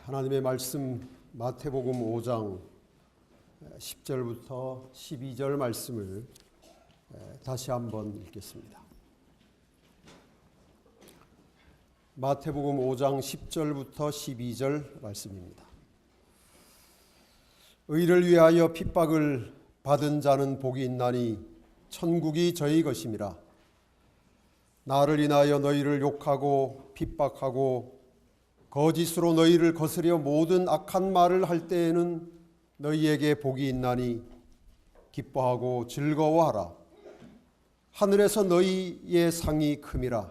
하나님의 말씀 마태복음 5장 10절부터 12절 말씀을 다시 한번 읽겠습니다. 마태복음 5장 10절부터 12절 말씀입니다. 의를 위하여 핍박을 받은 자는 복이 있나니 천국이 저희 것임이라. 나를 인하여 너희를 욕하고 핍박하고 거짓으로 너희를 거스려 모든 악한 말을 할 때에는 너희에게 복이 있나니 기뻐하고 즐거워하라. 하늘에서 너희의 상이 큼이라.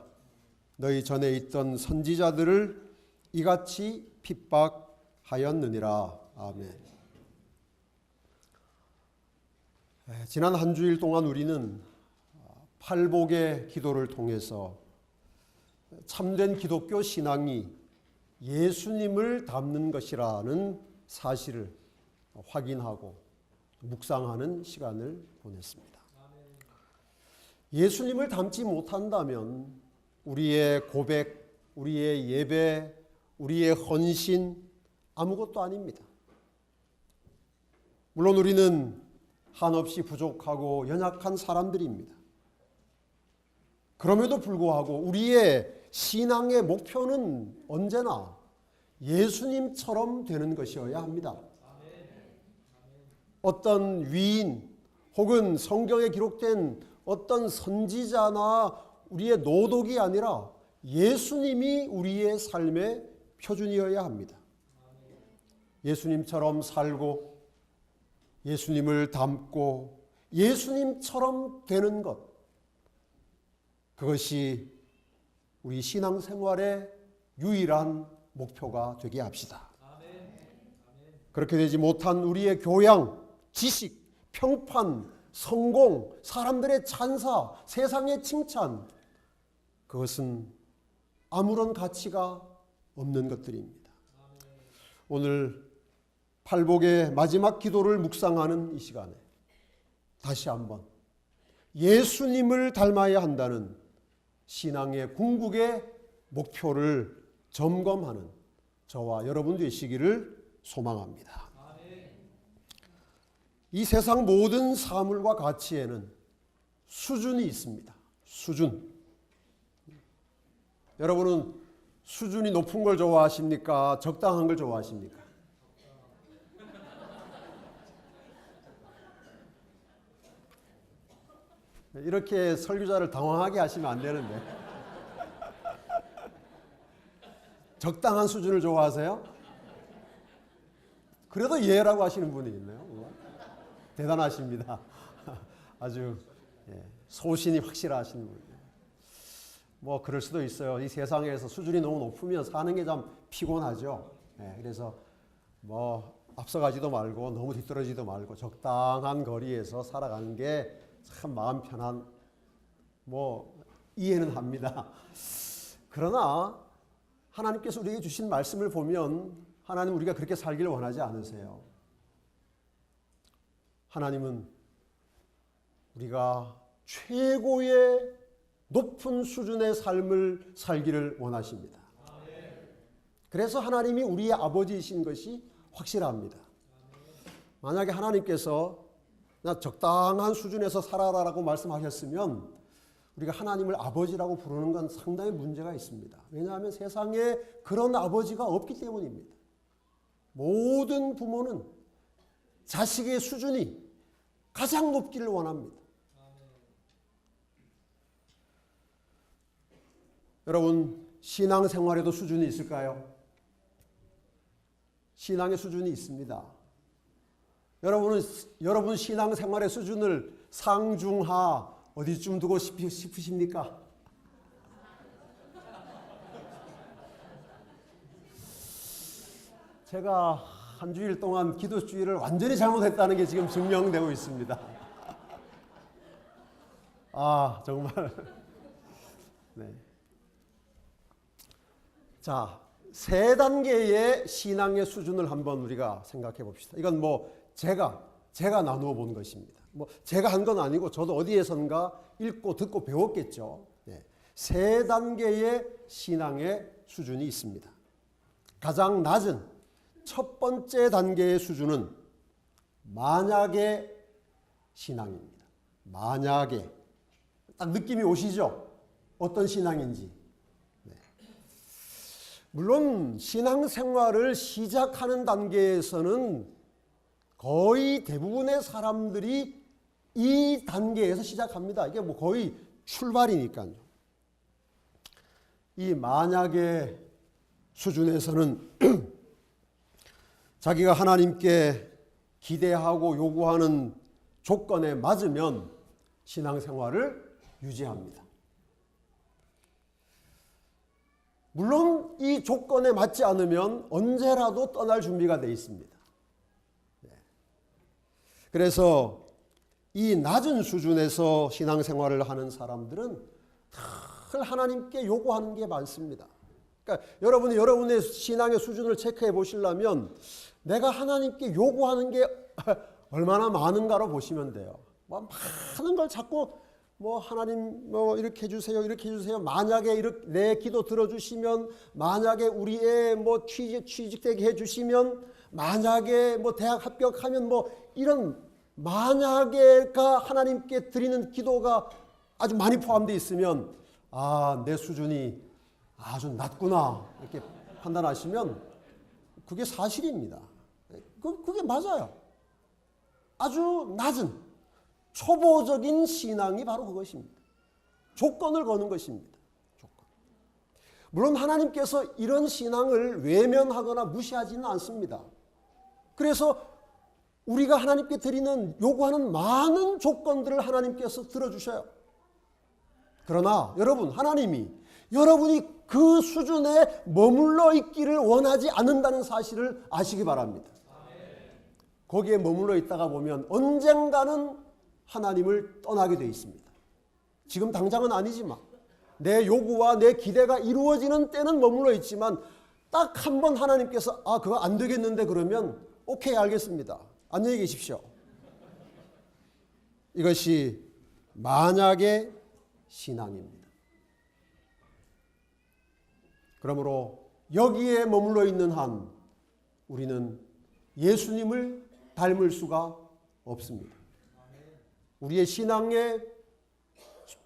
너희 전에 있던 선지자들을 이같이 핍박하였느니라. 아멘. 지난 한 주일 동안 우리는 팔복의 기도를 통해서 참된 기독교 신앙이 예수님을 닮는 것이라는 사실을 확인하고 묵상하는 시간을 보냈습니다. 예수님을 닮지 못한다면 우리의 고백, 우리의 예배, 우리의 헌신 아무것도 아닙니다. 물론 우리는 한없이 부족하고 연약한 사람들입니다. 그럼에도 불구하고 우리의 신앙의 목표는 언제나 예수님처럼 되는 것이어야 합니다. 어떤 위인 혹은 성경에 기록된 어떤 선지자나 우리의 노독이 아니라 예수님이 우리의 삶의 표준이어야 합니다. 예수님처럼 살고 예수님을 닮고 예수님처럼 되는 것, 그것이 우리 신앙생활의 유일한 목표가 되게 합시다. 그렇게 되지 못한 우리의 교양, 지식, 평판, 성공, 사람들의 찬사, 세상의 칭찬, 그것은 아무런 가치가 없는 것들입니다. 오늘 팔복의 마지막 기도를 묵상하는 이 시간에 다시 한번 예수님을 닮아야 한다는 신앙의 궁극의 목표를 점검하는 저와 여러분 되시기를 소망합니다. 이 세상 모든 사물과 가치에는 수준이 있습니다. 수준. 여러분은 수준이 높은 걸 좋아하십니까? 적당한 걸 좋아하십니까? 이렇게 설교자를 당황하게 하시면 안 되는데. 적당한 수준을 좋아하세요? 그래도 예라고 하시는 분이 있네요. 대단하십니다. 아주 소신이 확실하신 분이에요. 뭐 그럴 수도 있어요. 이 세상에서 수준이 너무 높으면 사는 게 좀 피곤하죠. 그래서 뭐 앞서가지도 말고 너무 뒤떨어지도 말고 적당한 거리에서 살아가는 게 참 마음 편한, 뭐 이해는 합니다. 그러나 하나님께서 우리에게 주신 말씀을 보면 하나님 우리가 그렇게 살기를 원하지 않으세요. 하나님은 우리가 최고의 높은 수준의 삶을 살기를 원하십니다. 그래서 하나님이 우리의 아버지이신 것이 확실합니다. 만약에 하나님께서 나 적당한 수준에서 살아라라고 말씀하셨으면 우리가 하나님을 아버지라고 부르는 건 상당히 문제가 있습니다. 왜냐하면 세상에 그런 아버지가 없기 때문입니다. 모든 부모는 자식의 수준이 가장 높기를 원합니다. 여러분, 신앙생활에도 수준이 있을까요? 신앙의 수준이 있습니다. 여러분 신앙생활의 수준을 상중하 어디쯤 두고 싶으십니까? 제가 한 주일 동안 기도주의를 완전히 잘못했다는 게 지금 증명되고 있습니다. 아, 정말. 네. 자, 세 단계의 신앙의 수준을 한번 우리가 생각해 봅시다. 이건 뭐 제가 나누어 본 것입니다. 뭐 제가 한 건 아니고 저도 어디에선가 읽고 듣고 배웠겠죠. 세 단계의 신앙의 수준이 있습니다. 가장 낮은 첫 번째 단계의 수준은 만약의 신앙입니다. 만약에. 딱 느낌이 오시죠? 어떤 신앙인지. 네. 물론 신앙생활을 시작하는 단계에서는 거의 대부분의 사람들이 이 단계에서 시작합니다. 이게 뭐 거의 출발이니까요. 이 만약의 수준에서는 자기가 하나님께 기대하고 요구하는 조건에 맞으면 신앙생활을 유지합니다. 물론 이 조건에 맞지 않으면 언제라도 떠날 준비가 되어 있습니다. 그래서 이 낮은 수준에서 신앙생활을 하는 사람들은 늘 하나님께 요구하는 게 많습니다. 그러니까 여러분이 여러분의 신앙의 수준을 체크해 보시려면 내가 하나님께 요구하는 게 얼마나 많은가로 보시면 돼요. 뭐 많은 걸 자꾸 뭐 하나님 뭐 이렇게 해주세요, 이렇게 해주세요. 만약에 이렇게 내 기도 들어주시면, 만약에 우리 애 뭐 취직되게 해주시면, 만약에 뭐 대학 합격하면 뭐 이런 만약에가 하나님께 드리는 기도가 아주 많이 포함되어 있으면 내 수준이 아주 낮구나 이렇게 판단하시면 그게 사실입니다. 그게 맞아요. 아주 낮은 초보적인 신앙이 바로 그것입니다. 조건을 거는 것입니다. 조건. 물론 하나님께서 이런 신앙을 외면하거나 무시하지는 않습니다. 그래서 우리가 하나님께 드리는 요구하는 많은 조건들을 하나님께서 들어주셔요. 그러나 여러분, 하나님이 여러분이 그 수준에 머물러 있기를 원하지 않는다는 사실을 아시기 바랍니다. 거기에 머물러 있다가 보면 언젠가는 하나님을 떠나게 되어 있습니다. 지금 당장은 아니지만 내 요구와 내 기대가 이루어지는 때는 머물러 있지만 딱 한 번 하나님께서 그거 안 되겠는데 그러면 오케이, 알겠습니다. 안녕히 계십시오. 이것이 만약의 신앙입니다. 그러므로 여기에 머물러 있는 한 우리는 예수님을 닮을 수가 없습니다. 우리의 신앙의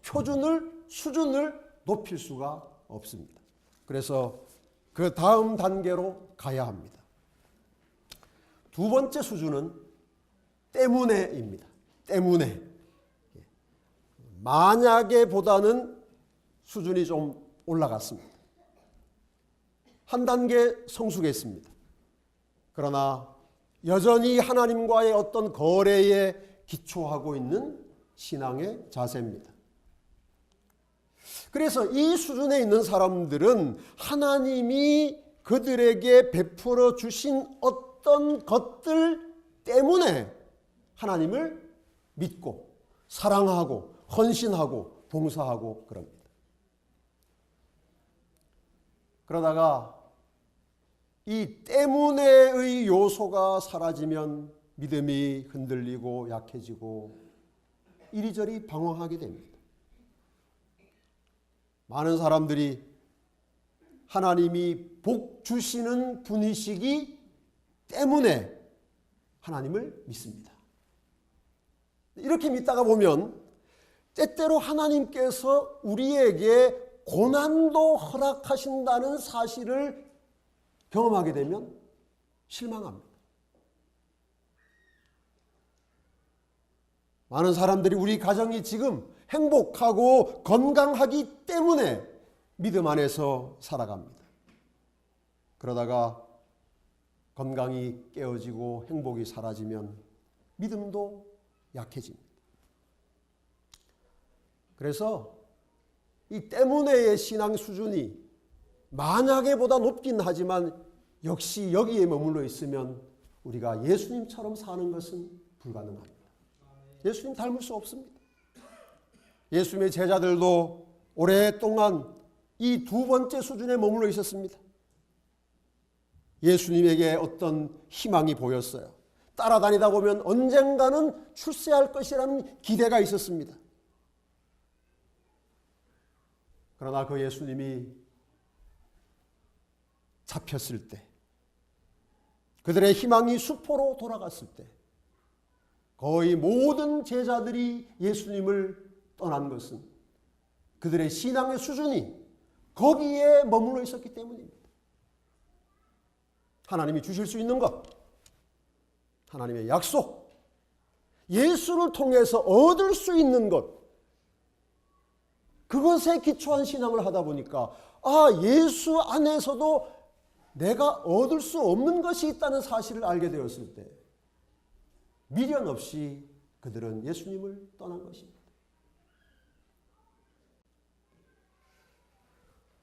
수준을 높일 수가 없습니다. 그래서 그 다음 단계로 가야 합니다. 두 번째 수준은 때문에입니다. 때문에. 만약에보다는 수준이 좀 올라갔습니다. 한 단계 성숙했습니다. 그러나 여전히 하나님과의 어떤 거래에 기초하고 있는 신앙의 자세입니다. 그래서 이 수준에 있는 사람들은 하나님이 그들에게 베풀어 주신 어떤 것들 때문에 하나님을 믿고 사랑하고 헌신하고 봉사하고 그럽니다. 그러다가 이 때문에의 요소가 사라지면 믿음이 흔들리고 약해지고 이리저리 방황하게 됩니다. 많은 사람들이 하나님이 복 주시는 분이시기 때문에 하나님을 믿습니다. 이렇게 믿다가 보면 때때로 하나님께서 우리에게 고난도 허락하신다는 사실을 경험하게 되면 실망합니다. 많은 사람들이 우리 가정이 지금 행복하고 건강하기 때문에 믿음 안에서 살아갑니다. 그러다가 건강이 깨어지고 행복이 사라지면 믿음도 약해집니다. 그래서 이 때문에의 신앙 수준이 만약에보다 높긴 하지만 역시 여기에 머물러 있으면 우리가 예수님처럼 사는 것은 불가능합니다. 예수님 닮을 수 없습니다. 예수님의 제자들도 오랫동안 이 두 번째 수준에 머물러 있었습니다. 예수님에게 어떤 희망이 보였어요. 따라다니다 보면 언젠가는 출세할 것이라는 기대가 있었습니다. 그러나 그 예수님이 잡혔을 때, 그들의 희망이 수포로 돌아갔을 때 거의 모든 제자들이 예수님을 떠난 것은 그들의 신앙의 수준이 거기에 머물러 있었기 때문입니다. 하나님이 주실 수 있는 것, 하나님의 약속, 예수를 통해서 얻을 수 있는 것, 그것에 기초한 신앙을 하다 보니까 예수 안에서도 내가 얻을 수 없는 것이 있다는 사실을 알게 되었을 때 미련 없이 그들은 예수님을 떠난 것입니다.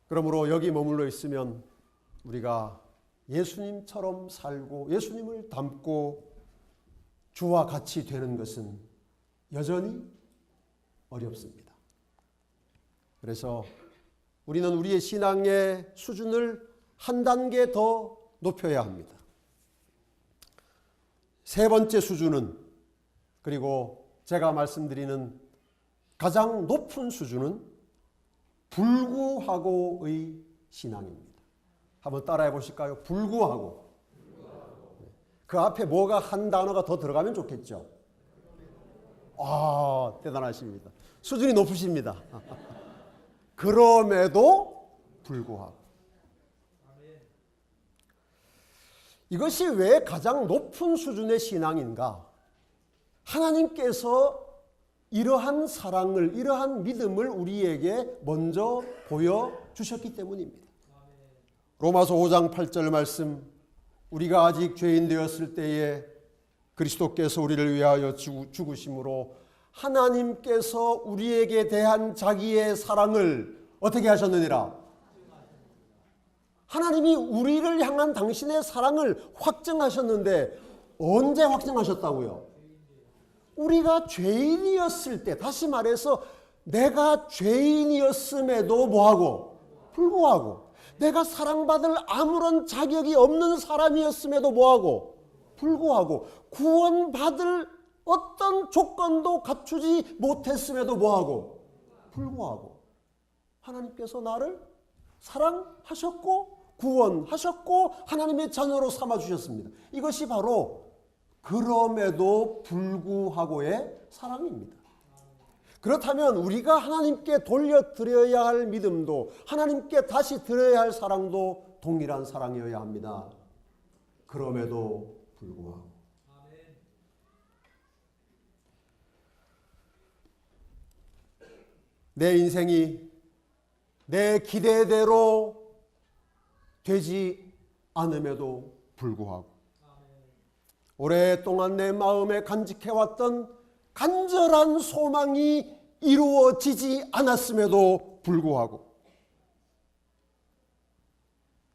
그러므로 여기 머물러 있으면 우리가 예수님처럼 살고 예수님을 닮고 주와 같이 되는 것은 여전히 어렵습니다. 그래서 우리는 우리의 신앙의 수준을 한 단계 더 높여야 합니다. 세 번째 수준은, 그리고 제가 말씀드리는 가장 높은 수준은 불구하고의 신앙입니다. 한번 따라해 보실까요? 불구하고. 그 앞에 뭐가 한 단어가 더 들어가면 좋겠죠. 대단하십니다. 수준이 높으십니다. 그럼에도 불구하고. 이것이 왜 가장 높은 수준의 신앙인가? 하나님께서 이러한 사랑을, 이러한 믿음을 우리에게 먼저 보여주셨기 때문입니다. 로마서 5장 8절 말씀, 우리가 아직 죄인 되었을 때에 그리스도께서 우리를 위하여 죽으심으로 하나님께서 우리에게 대한 자기의 사랑을 어떻게 하셨느니라? 하나님이 우리를 향한 당신의 사랑을 확증하셨는데 언제 확증하셨다고요? 우리가 죄인이었을 때, 다시 말해서 내가 죄인이었음에도 뭐하고? 불구하고. 내가 사랑받을 아무런 자격이 없는 사람이었음에도 뭐하고? 불구하고. 구원받을 어떤 조건도 갖추지 못했음에도 뭐하고? 불구하고. 하나님께서 나를 사랑하셨고 구원하셨고 하나님의 자녀로 삼아주셨습니다. 이것이 바로 그럼에도 불구하고의 사랑입니다. 그렇다면 우리가 하나님께 돌려드려야 할 믿음도, 하나님께 다시 드려야 할 사랑도 동일한 사랑이어야 합니다. 그럼에도 불구하고. 내 인생이 내 기대대로 되지 않음에도 불구하고, 오랫동안 내 마음에 간직해왔던 간절한 소망이 이루어지지 않았음에도 불구하고,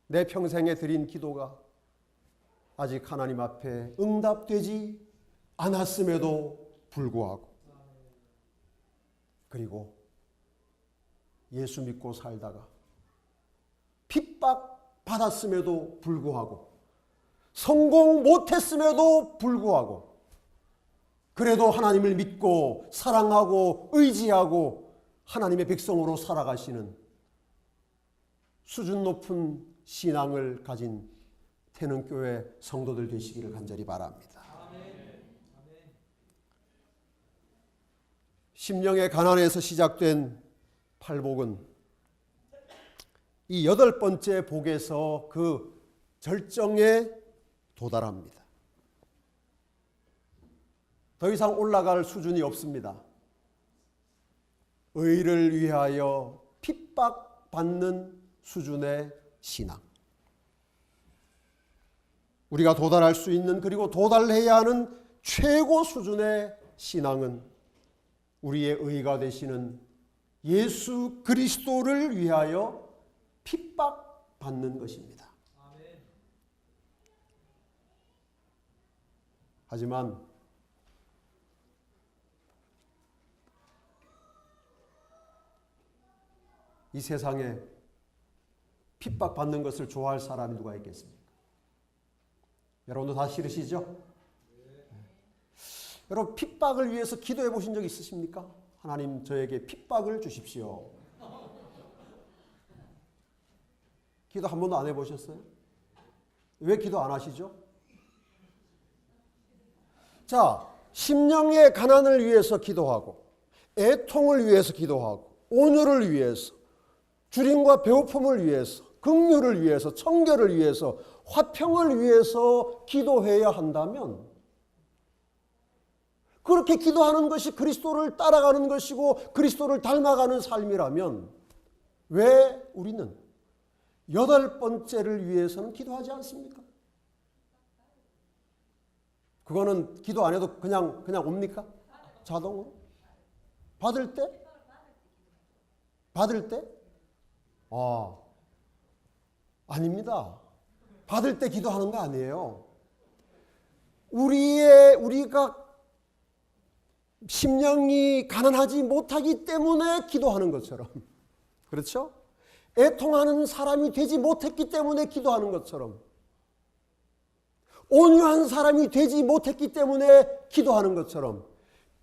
내 평생에 드린 기도가 아직 하나님 앞에 응답되지 않았음에도 불구하고, 그리고 예수 믿고 살다가 핍박받았음에도 불구하고, 성공 못했음에도 불구하고, 그래도 하나님을 믿고 사랑하고 의지하고 하나님의 백성으로 살아가시는 수준 높은 신앙을 가진 태능교회 성도들 되시기를 간절히 바랍니다. 심령의 가난에서 시작된 팔복은 이 8번째 복에서 그 절정에 도달합니다. 더 이상 올라갈 수준이 없습니다. 의를 위하여 핍박받는 수준의 신앙. 우리가 도달할 수 있는, 그리고 도달해야 하는 최고 수준의 신앙은 우리의 의가 되시는 예수 그리스도를 위하여 핍박받는 것입니다. 하지만 이 세상에 핍박받는 것을 좋아할 사람이 누가 있겠습니까? 여러분도 다 싫으시죠? 여러분 핍박을 위해서 기도해 보신 적 있으십니까? 하나님 저에게 핍박을 주십시오. 기도 한 번도 안 해보셨어요? 왜 기도 안 하시죠? 자, 심령의 가난을 위해서 기도하고 애통을 위해서 기도하고 온유를 위해서 주림과 배고픔을 위해서 긍휼을 위해서 청결을 위해서 화평을 위해서 기도해야 한다면 그렇게 기도하는 것이 그리스도를 따라가는 것이고 그리스도를 닮아가는 삶이라면 왜 우리는 8번째를 위해서는 기도하지 않습니까? 그거는 기도 안 해도 그냥 옵니까? 자동으로? 받을 때? 받을 때? 아닙니다. 받을 때 기도하는 거 아니에요. 우리가 심령이 가난하지 못하기 때문에 기도하는 것처럼, 그렇죠? 애통하는 사람이 되지 못했기 때문에 기도하는 것처럼, 온유한 사람이 되지 못했기 때문에 기도하는 것처럼,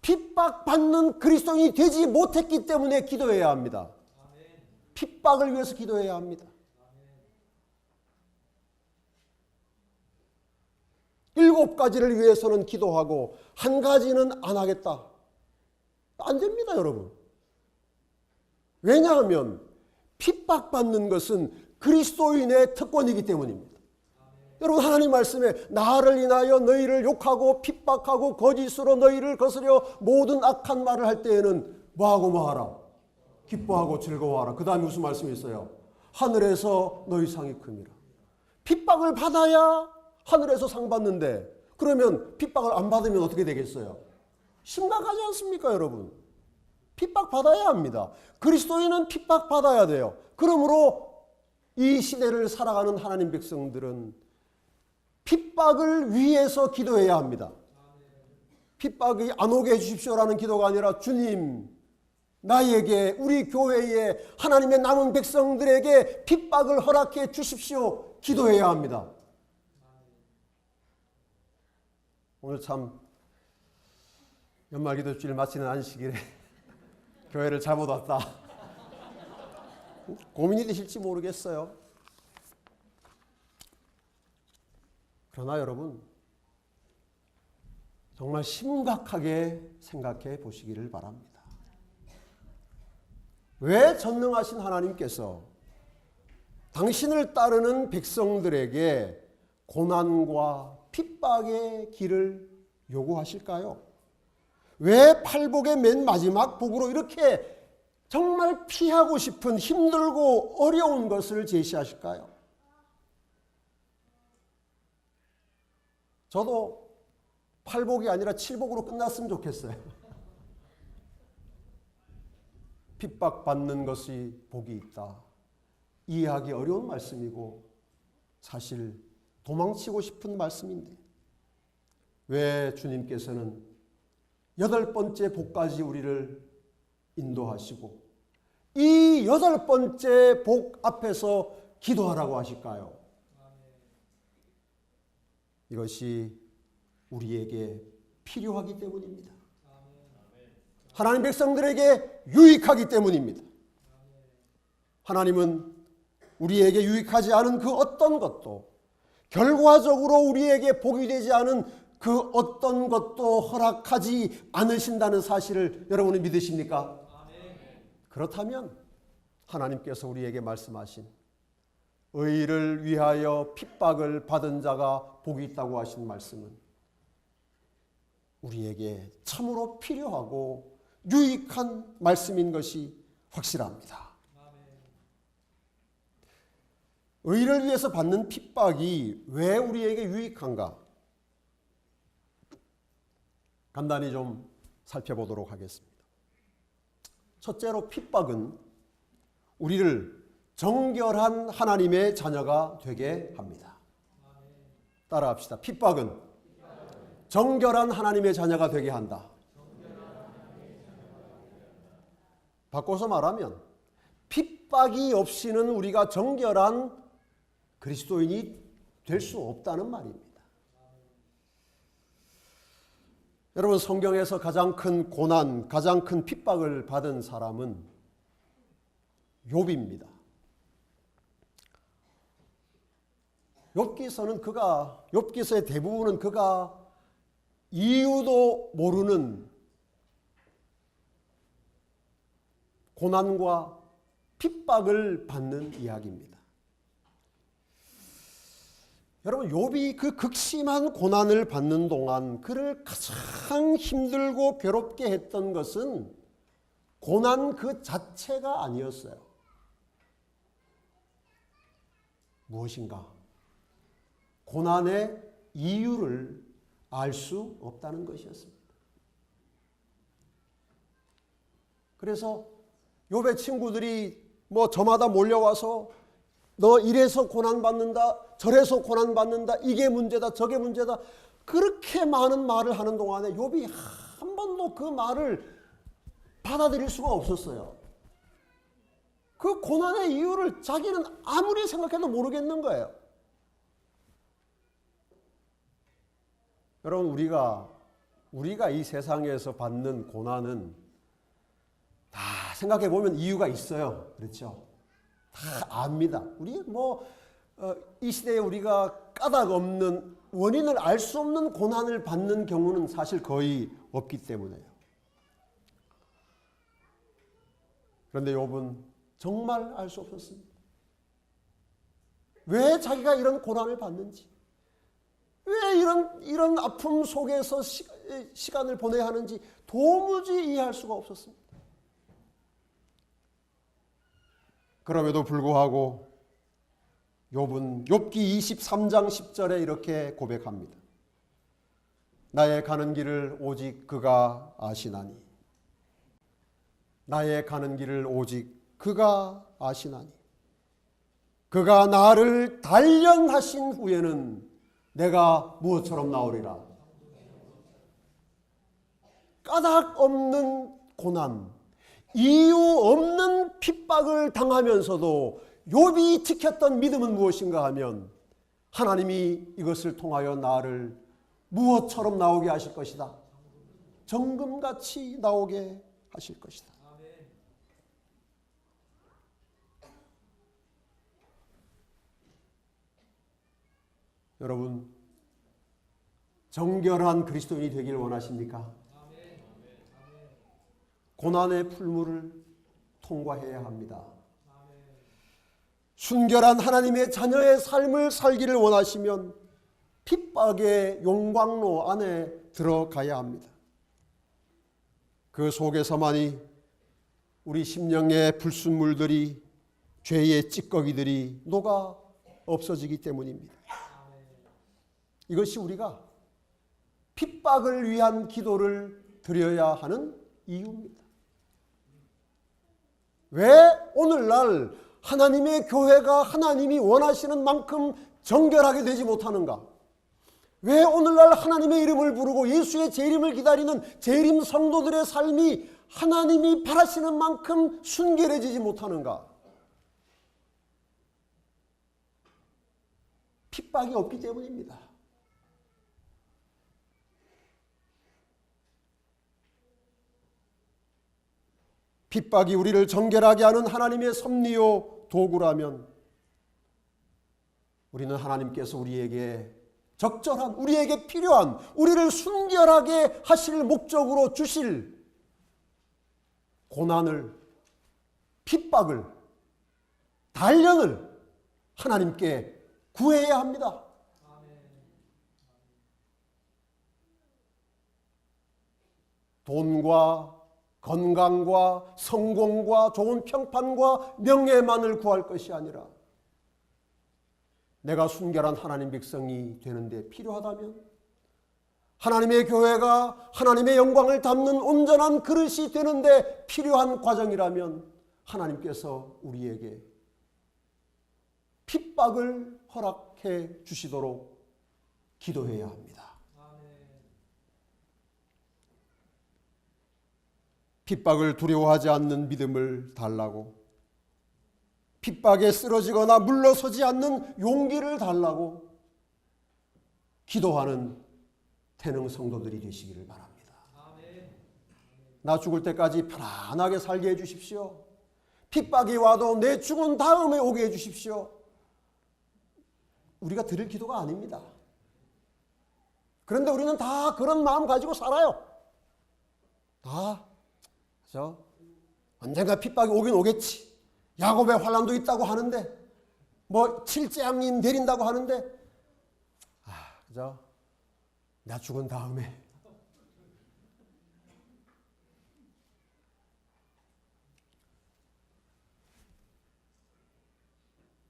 핍박받는 그리스도인이 되지 못했기 때문에 기도해야 합니다. 핍박을 위해서 기도해야 합니다. 7가지를 위해서는 기도하고 1가지는 안 하겠다. 안 됩니다, 여러분. 왜냐하면 핍박받는 것은 그리스도인의 특권이기 때문입니다. 여러분, 하나님 말씀에 나를 인하여 너희를 욕하고 핍박하고 거짓으로 너희를 거스려 모든 악한 말을 할 때에는 뭐하고 뭐하라? 기뻐하고 즐거워하라. 그 다음에 무슨 말씀이 있어요? 하늘에서 너희 상이 큼이라. 핍박을 받아야 하늘에서 상 받는데 그러면 핍박을 안 받으면 어떻게 되겠어요? 심각하지 않습니까, 여러분? 핍박 받아야 합니다. 그리스도인은 핍박 받아야 돼요. 그러므로 이 시대를 살아가는 하나님 백성들은 핍박을 위해서 기도해야 합니다. 핍박이 안 오게 해주십시오라는 기도가 아니라 주님, 나에게, 우리 교회에, 하나님의 남은 백성들에게 핍박을 허락해 주십시오. 기도해야 합니다. 오늘 참 연말기도주일 마치는 안식일에 교회를 잘못 왔다. 고민이 되실지 모르겠어요. 그러나 여러분, 정말 심각하게 생각해 보시기를 바랍니다. 왜 전능하신 하나님께서 당신을 따르는 백성들에게 고난과 핍박의 길을 요구하실까요? 왜 팔복의 맨 마지막 복으로 이렇게 정말 피하고 싶은 힘들고 어려운 것을 제시하실까요? 저도 팔복이 아니라 칠복으로 끝났으면 좋겠어요. 핍박받는 것이 복이 있다. 이해하기 어려운 말씀이고 사실 도망치고 싶은 말씀인데 왜 주님께서는 8번째 복까지 우리를 인도하시고 이 8번째 복 앞에서 기도하라고 하실까요? 이것이 우리에게 필요하기 때문입니다. 하나님 백성들에게 유익하기 때문입니다. 하나님은 우리에게 유익하지 않은 그 어떤 것도 결과적으로 우리에게 복이 되지 않은 그 어떤 것도 허락하지 않으신다는 사실을 여러분이 믿으십니까? 그렇다면 하나님께서 우리에게 말씀하신 의를 위하여 핍박을 받은 자가 복이 있다고 하신 말씀은 우리에게 참으로 필요하고 유익한 말씀인 것이 확실합니다. 의를 위해서 받는 핍박이 왜 우리에게 유익한가? 간단히 좀 살펴보도록 하겠습니다. 첫째로 핍박은 우리를 정결한 하나님의 자녀가 되게 합니다. 따라합시다. 핍박은 정결한 하나님의 자녀가 되게 한다. 바꿔서 말하면 핍박이 없이는 우리가 정결한 그리스도인이 될 수 없다는 말입니다. 여러분, 성경에서 가장 큰 고난, 가장 큰 핍박을 받은 사람은 욥입니다. 욥기서의 대부분은 그가 이유도 모르는 고난과 핍박을 받는 이야기입니다. 여러분, 욥이 그 극심한 고난을 받는 동안 그를 가장 힘들고 괴롭게 했던 것은 고난 그 자체가 아니었어요. 무엇인가? 고난의 이유를 알 수 없다는 것이었습니다. 그래서 욥의 친구들이 저마다 몰려와서 너 이래서 고난받는다, 저래서 고난받는다, 이게 문제다, 저게 문제다, 그렇게 많은 말을 하는 동안에 욥이 한 번도 그 말을 받아들일 수가 없었어요. 그 고난의 이유를 자기는 아무리 생각해도 모르겠는 거예요. 여러분, 우리가 이 세상에서 받는 고난은 다 생각해 보면 이유가 있어요. 그렇죠? 다 압니다. 우리 이 시대에 우리가 까닭 없는, 원인을 알 수 없는 고난을 받는 경우는 사실 거의 없기 때문에요. 그런데 욥은 정말 알 수 없었습니다. 왜 자기가 이런 고난을 받는지, 왜 이런 아픔 속에서 시간을 보내야 하는지 도무지 이해할 수가 없었습니다. 그럼에도 불구하고 욥은 욥기 23장 10절에 이렇게 고백합니다. 나의 가는 길을 오직 그가 아시나니. 나의 가는 길을 오직 그가 아시나니. 그가 나를 단련하신 후에는 내가 무엇처럼 나오리라. 까닭 없는 고난, 이유 없는 핍박을 당하면서도 욥이 지켰던 믿음은 무엇인가 하면 하나님이 이것을 통하여 나를 무엇처럼 나오게 하실 것이다. 정금같이 나오게 하실 것이다. 여러분, 정결한 그리스도인이 되길 원하십니까? 고난의 풀무를 통과해야 합니다. 순결한 하나님의 자녀의 삶을 살기를 원하시면 핍박의 용광로 안에 들어가야 합니다. 그 속에서만이 우리 심령의 불순물들이, 죄의 찌꺼기들이 녹아 없어지기 때문입니다. 이것이 우리가 핍박을 위한 기도를 드려야 하는 이유입니다. 왜 오늘날 하나님의 교회가 하나님이 원하시는 만큼 정결하게 되지 못하는가? 왜 오늘날 하나님의 이름을 부르고 예수의 재림을 기다리는 재림 성도들의 삶이 하나님이 바라시는 만큼 순결해지지 못하는가? 핍박이 없기 때문입니다. 핍박이 우리를 정결하게 하는 하나님의 섭리요 도구라면 우리는 하나님께서 우리에게 적절한, 우리에게 필요한, 우리를 순결하게 하실 목적으로 주실 고난을, 핍박을, 단련을 하나님께 구해야 합니다. 돈과 건강과 성공과 좋은 평판과 명예만을 구할 것이 아니라 내가 순결한 하나님 백성이 되는데 필요하다면, 하나님의 교회가 하나님의 영광을 담는 온전한 그릇이 되는데 필요한 과정이라면 하나님께서 우리에게 핍박을 허락해 주시도록 기도해야 합니다. 핍박을 두려워하지 않는 믿음을 달라고, 핍박에 쓰러지거나 물러서지 않는 용기를 달라고 기도하는 태능 성도들이 되시기를 바랍니다. 나 죽을 때까지 편안하게 살게 해주십시오. 핍박이 와도 내 죽은 다음에 오게 해주십시오. 우리가 드릴 기도가 아닙니다. 그런데 우리는 다 그런 마음 가지고 살아요. 다 그죠? 언젠가 핍박이 오긴 오겠지. 야곱의 환난도 있다고 하는데, 뭐 칠재앙이 내린다고 하는데, 그죠? 나 죽은 다음에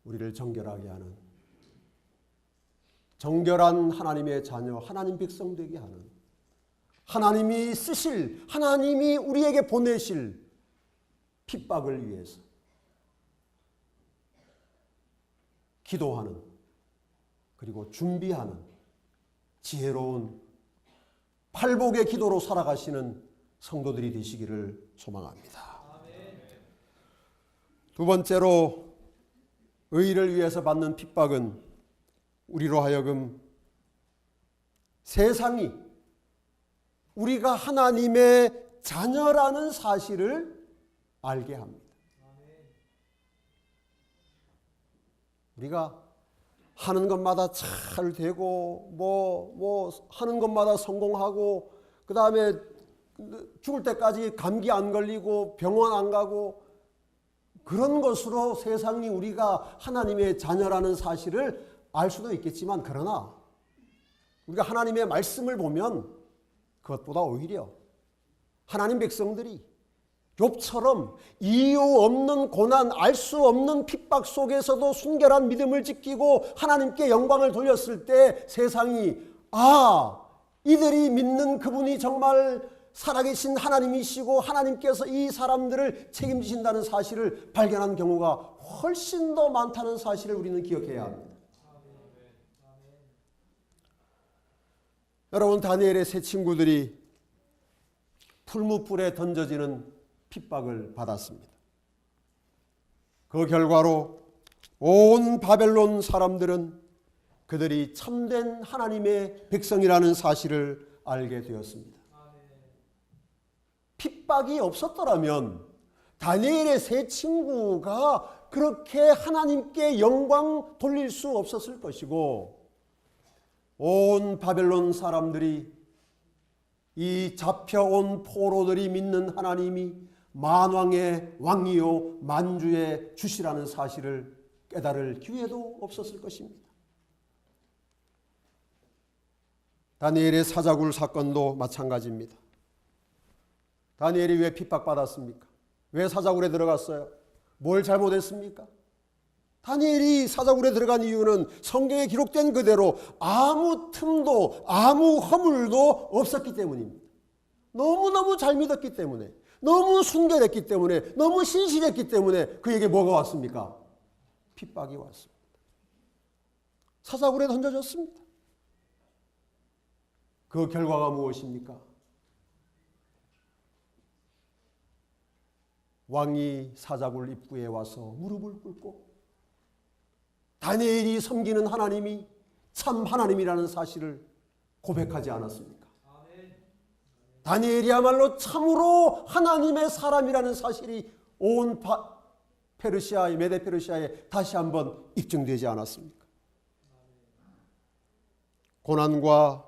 우리를 정결하게 하는, 정결한 하나님의 자녀, 하나님 백성 되게 하는, 하나님이 쓰실, 하나님이 우리에게 보내실 핍박을 위해서 기도하는, 그리고 준비하는 지혜로운 팔복의 기도로 살아가시는 성도들이 되시기를 소망합니다. 두 번째로, 의를 위해서 받는 핍박은 우리로 하여금 세상이 우리가 하나님의 자녀라는 사실을 알게 합니다. 우리가 하는 것마다 잘 되고 뭐 하는 것마다 성공하고, 그 다음에 죽을 때까지 감기 안 걸리고 병원 안 가고, 그런 것으로 세상이 우리가 하나님의 자녀라는 사실을 알 수도 있겠지만, 그러나 우리가 하나님의 말씀을 보면 그것보다 오히려 하나님 백성들이 욥처럼 이유 없는 고난, 알 수 없는 핍박 속에서도 순결한 믿음을 지키고 하나님께 영광을 돌렸을 때 세상이, 이들이 믿는 그분이 정말 살아계신 하나님이시고 하나님께서 이 사람들을 책임지신다는 사실을 발견한 경우가 훨씬 더 많다는 사실을 우리는 기억해야 합니다. 여러분, 다니엘의 세 친구들이 풀무불에 던져지는 핍박을 받았습니다. 그 결과로 온 바벨론 사람들은 그들이 참된 하나님의 백성이라는 사실을 알게 되었습니다. 핍박이 없었더라면 다니엘의 세 친구가 그렇게 하나님께 영광 돌릴 수 없었을 것이고, 온 바벨론 사람들이, 이 잡혀온 포로들이 믿는 하나님이 만왕의 왕이요 만주의 주시라는 사실을 깨달을 기회도 없었을 것입니다. 다니엘의 사자굴 사건도 마찬가지입니다. 다니엘이 왜 핍박받았습니까? 왜 사자굴에 들어갔어요? 뭘 잘못했습니까? 다니엘이 사자굴에 들어간 이유는 성경에 기록된 그대로 아무 틈도 아무 허물도 없었기 때문입니다. 너무너무 잘 믿었기 때문에, 너무 순결했기 때문에, 너무 신실했기 때문에 그에게 뭐가 왔습니까? 핍박이 왔습니다. 사자굴에 던져졌습니다. 그 결과가 무엇입니까? 왕이 사자굴 입구에 와서 무릎을 꿇고 다니엘이 섬기는 하나님이 참 하나님이라는 사실을 고백하지 않았습니까? 다니엘이야말로 참으로 하나님의 사람이라는 사실이 온 페르시아의, 메데 페르시아에 다시 한번 입증되지 않았습니까? 고난과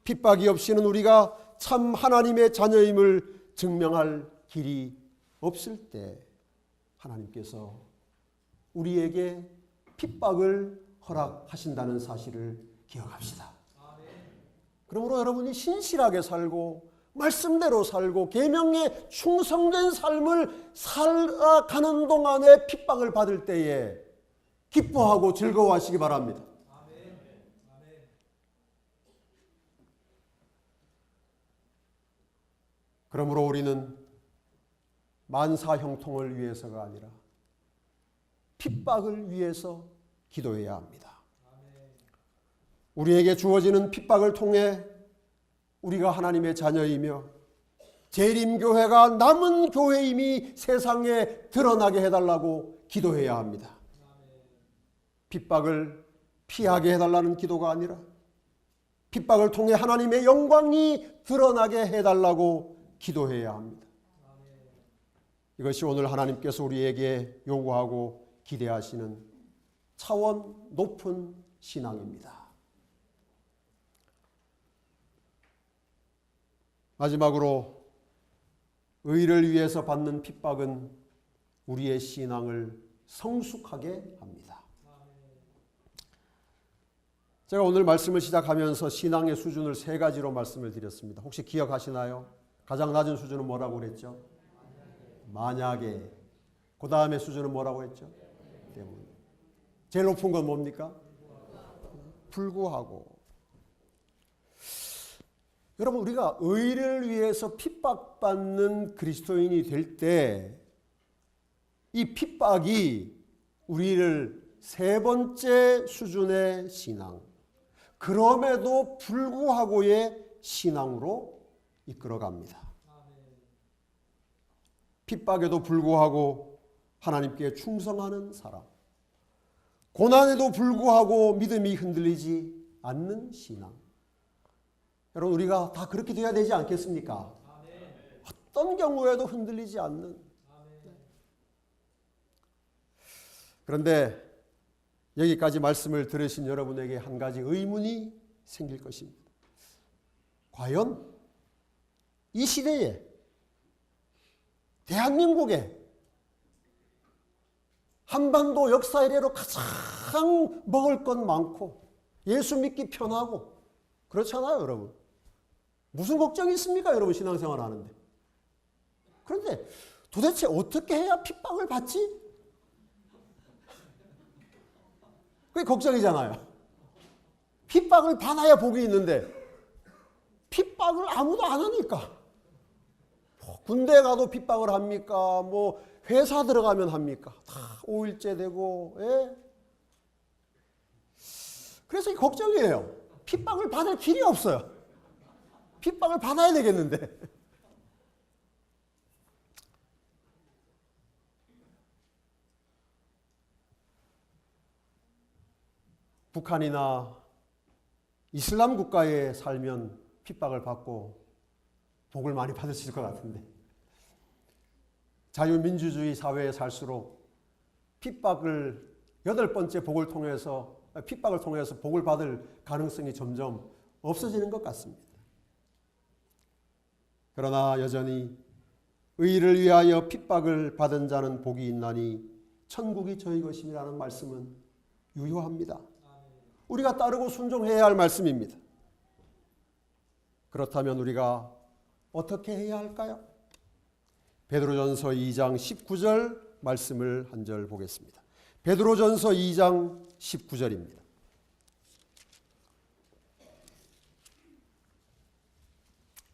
핍박이 없이는 우리가 참 하나님의 자녀임을 증명할 길이 없을 때 하나님께서 우리에게 핍박을 허락하신다는 사실을 기억합시다. 그러므로 여러분이 신실하게 살고 말씀대로 살고 계명에 충성된 삶을 살아가는 동안에 핍박을 받을 때에 기뻐하고 즐거워하시기 바랍니다. 그러므로 우리는 만사 형통을 위해서가 아니라 핍박을 위해서 기도해야 합니다. 우리에게 주어지는 핍박을 통해 우리가 하나님의 자녀이며 재림교회가 남은 교회임이 세상에 드러나게 해달라고 기도해야 합니다. 핍박을 피하게 해달라는 기도가 아니라 핍박을 통해 하나님의 영광이 드러나게 해달라고 기도해야 합니다. 이것이 오늘 하나님께서 우리에게 요구하고 기대하시는 차원 높은 신앙입니다. 마지막으로 의를 위해서 받는 핍박은 우리의 신앙을 성숙하게 합니다. 제가 오늘 말씀을 시작하면서 신앙의 수준을 세 가지로 말씀을 드렸습니다. 혹시 기억하시나요? 가장 낮은 수준은 뭐라고 그랬죠? 만약에. 그 다음에 수준은 뭐라고 했죠? 때문에. 제일 높은 건 뭡니까? 불구하고. 여러분, 우리가 의를 위해서 핍박받는 그리스도인이 될 때 이 핍박이 우리를 세 번째 수준의 신앙, 그럼에도 불구하고의 신앙으로 이끌어갑니다. 핍박에도 불구하고 하나님께 충성하는 사람, 고난에도 불구하고 믿음이 흔들리지 않는 신앙. 여러분, 우리가 다 그렇게 돼야 되지 않겠습니까? 어떤 경우에도 흔들리지 않는. 그런데 여기까지 말씀을 들으신 여러분에게 한 가지 의문이 생길 것입니다. 과연 이 시대에, 대한민국에, 한반도 역사 이래로 가장 먹을 것 많고 예수 믿기 편하고 그렇잖아요, 여러분. 무슨 걱정이 있습니까, 여러분, 신앙생활 하는데. 그런데 도대체 어떻게 해야 핍박을 받지? 그게 걱정이잖아요. 핍박을 받아야 복이 있는데 핍박을 아무도 안 하니까. 군대 가도 핍박을 합니까? 뭐 회사 들어가면 합니까? 다 5일째 되고. 예? 그래서 걱정이에요. 핍박을 받을 길이 없어요. 핍박을 받아야 되겠는데. 북한이나 이슬람 국가에 살면 핍박을 받고 복을 많이 받을 수 있을 것 같은데, 자유민주주의 사회에 살수록 핍박을 여덟 번째 핍박을 통해서 복을 받을 가능성이 점점 없어지는 것 같습니다. 그러나 여전히 의를 위하여 핍박을 받은 자는 복이 있나니 천국이 저희 것임이라는 말씀은 유효합니다. 우리가 따르고 순종해야 할 말씀입니다. 그렇다면 우리가 어떻게 해야 할까요? 베드로전서 2장 19절 말씀을 한 절 보겠습니다. 베드로전서 2장 19절입니다.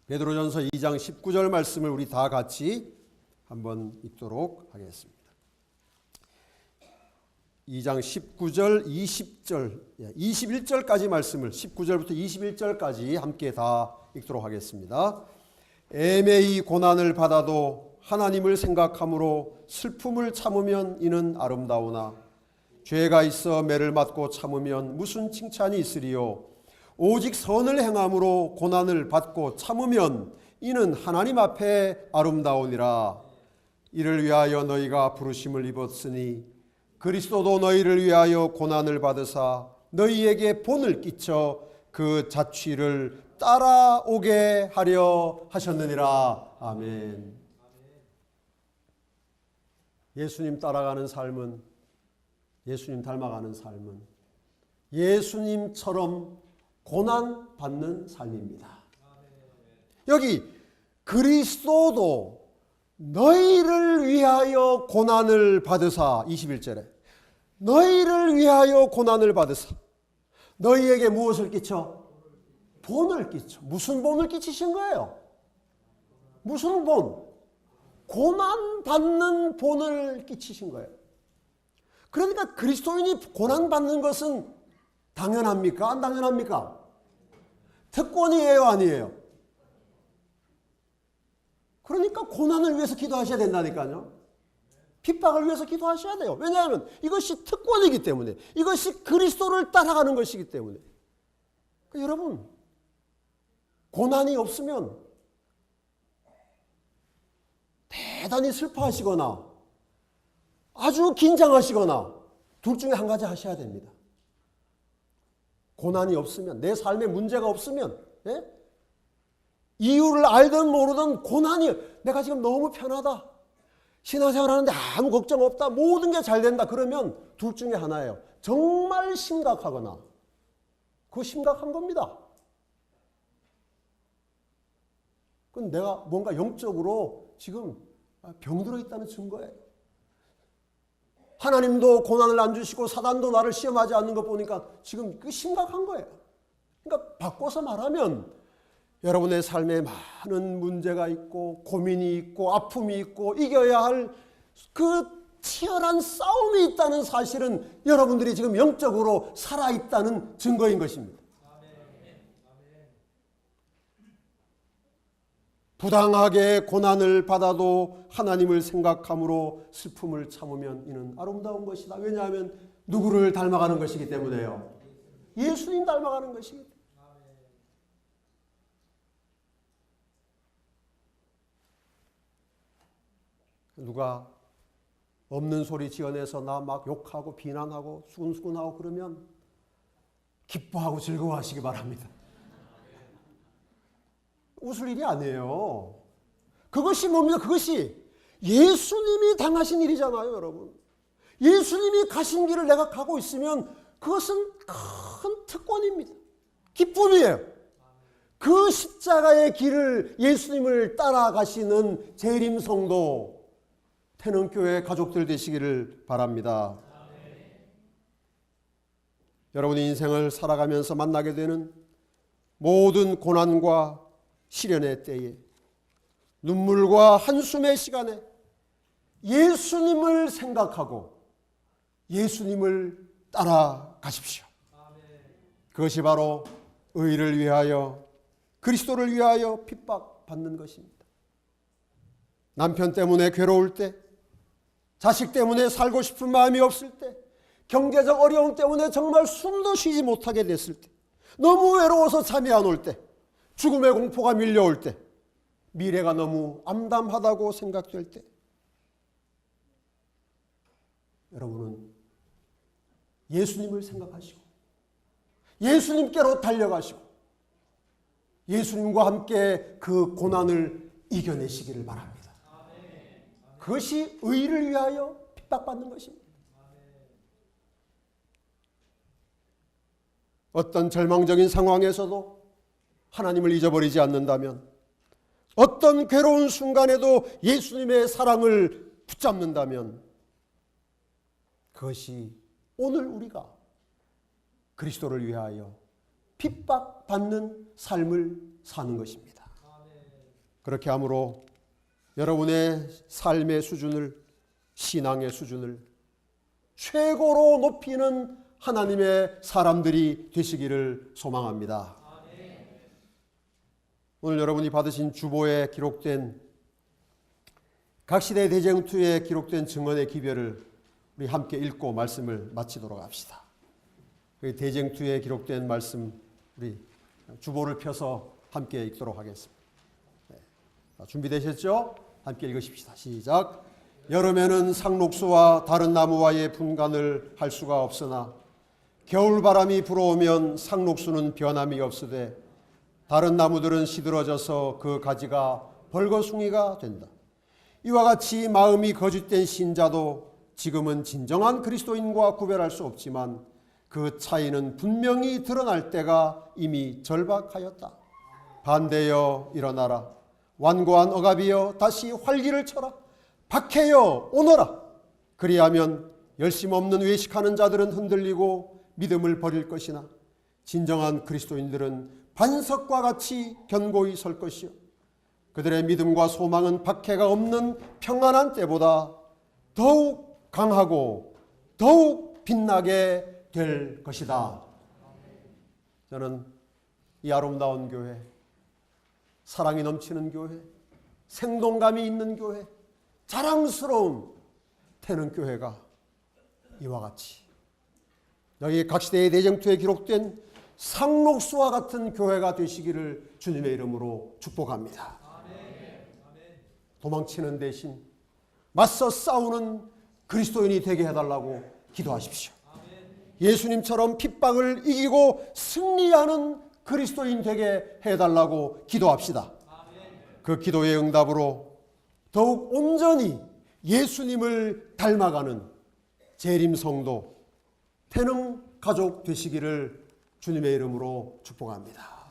베드로전서 2장 19절 말씀을 우리 다 같이 한번 읽도록 하겠습니다. 2장 19절, 20절, 21절까지 말씀을 19절부터 21절까지 함께 다 읽도록 하겠습니다. 애매히 고난을 받아도 하나님을 생각함으로 슬픔을 참으면 이는 아름다우나 죄가 있어 매를 맞고 참으면 무슨 칭찬이 있으리요. 오직 선을 행함으로 고난을 받고 참으면 이는 하나님 앞에 아름다우니라. 이를 위하여 너희가 부르심을 입었으니 그리스도도 너희를 위하여 고난을 받으사 너희에게 본을 끼쳐 그 자취를 따라오게 하려 하셨느니라. 아멘. 예수님 따라가는 삶은, 예수님 닮아가는 삶은 예수님처럼 고난받는 삶입니다. 여기 그리스도도 너희를 위하여 고난을 받으사, 21절에 너희를 위하여 고난을 받으사 너희에게 무엇을 끼쳐? 본을 끼쳐. 무슨 본을 끼치신 거예요? 무슨 본? 고난받는 본을 끼치신 거예요. 그러니까 그리스도인이 고난받는 것은 당연합니까? 안 당연합니까? 특권이에요, 아니에요? 그러니까 고난을 위해서 기도하셔야 된다니까요. 핍박을 위해서 기도하셔야 돼요. 왜냐하면 이것이 특권이기 때문에, 이것이 그리스도를 따라가는 것이기 때문에. 그러니까 여러분, 고난이 없으면 대단히 슬퍼하시거나 아주 긴장하시거나 둘 중에 한 가지 하셔야 됩니다. 고난이 없으면, 내 삶에 문제가 없으면, 예? 이유를 알든 모르든 고난이 내가 지금 너무 편하다. 신앙생활 하는데 아무 걱정 없다. 모든 게 잘 된다. 그러면 둘 중에 하나예요. 정말 심각하거나 그거 심각한 겁니다. 그건 내가 뭔가 영적으로 지금 병들어 있다는 증거예요. 하나님도 고난을 안 주시고 사단도 나를 시험하지 않는 거 보니까 지금 그 심각한 거예요. 그러니까 바꿔서 말하면 여러분의 삶에 많은 문제가 있고 고민이 있고 아픔이 있고 이겨야 할 그 치열한 싸움이 있다는 사실은 여러분들이 지금 영적으로 살아있다는 증거인 것입니다. 부당하게 고난을 받아도 하나님을 생각함으로 슬픔을 참으면 이는 아름다운 것이다. 왜냐하면 누구를 닮아가는 것이기 때문에요. 예수님 닮아가는 것이기 때문에. 누가 없는 소리 지어내서 나 막 욕하고 비난하고 수근수근하고 그러면 기뻐하고 즐거워하시기 바랍니다. 웃을 일이 아니에요. 그것이 뭡니까? 그것이 예수님이 당하신 일이잖아요, 여러분. 예수님이 가신 길을 내가 가고 있으면 그것은 큰 특권입니다. 기쁨이에요. 그 십자가의 길을 예수님을 따라가시는 재림성도 태능교회 가족들 되시기를 바랍니다. 여러분의 인생을 살아가면서 만나게 되는 모든 고난과 시련의 때에 눈물과 한숨의 시간에 예수님을 생각하고 예수님을 따라가십시오. 그것이 바로 의를 위하여 그리스도를 위하여 핍박받는 것입니다. 남편 때문에 괴로울 때, 자식 때문에 살고 싶은 마음이 없을 때, 경제적 어려움 때문에 정말 숨도 쉬지 못하게 됐을 때, 너무 외로워서 잠이 안 올 때, 죽음의 공포가 밀려올 때, 미래가 너무 암담하다고 생각될 때, 여러분은 예수님을 생각하시고 예수님께로 달려가시고 예수님과 함께 그 고난을 이겨내시기를 바랍니다. 그것이 의를 위하여 핍박받는 것입니다. 어떤 절망적인 상황에서도 하나님을 잊어버리지 않는다면, 어떤 괴로운 순간에도 예수님의 사랑을 붙잡는다면, 그것이 오늘 우리가 그리스도를 위하여 핍박받는 삶을 사는 것입니다. 그렇게 함으로 여러분의 삶의 수준을, 신앙의 수준을 최고로 높이는 하나님의 사람들이 되시기를 소망합니다. 오늘 여러분이 받으신 주보에 기록된 각시대 대쟁투에 기록된 증언의 기별을 우리 함께 읽고 말씀을 마치도록 합시다. 그 대쟁투에 기록된 말씀 우리 주보를 펴서 함께 읽도록 하겠습니다. 준비되셨죠? 함께 읽으십시다. 시작. 여름에는 상록수와 다른 나무와의 분간을 할 수가 없으나 겨울바람이 불어오면 상록수는 변함이 없으되 다른 나무들은 시들어져서 그 가지가 벌거숭이가 된다. 이와 같이 마음이 거짓된 신자도 지금은 진정한 그리스도인과 구별할 수 없지만 그 차이는 분명히 드러날 때가 이미 절박하였다. 반대여 일어나라. 완고한 억압이여 다시 활기를 쳐라. 박해여 오너라. 그리하면 열심 없는 외식하는 자들은 흔들리고 믿음을 버릴 것이나 진정한 그리스도인들은 반석과 같이 견고히 설 것이요 그들의 믿음과 소망은 박해가 없는 평안한 때보다 더욱 강하고 더욱 빛나게 될 것이다. 저는 이 아름다운 교회, 사랑이 넘치는 교회, 생동감이 있는 교회, 자랑스러운 태능교회가 이와 같이 여기 각시대의 대쟁투에 기록된 상록수와 같은 교회가 되시기를 주님의 이름으로 축복합니다. 도망치는 대신 맞서 싸우는 그리스도인이 되게 해달라고 기도하십시오. 예수님처럼 핍박을 이기고 승리하는 그리스도인 되게 해달라고 기도합시다. 그 기도의 응답으로 더욱 온전히 예수님을 닮아가는 재림 성도, 태능 가족 되시기를 주님의 이름으로 축복합니다.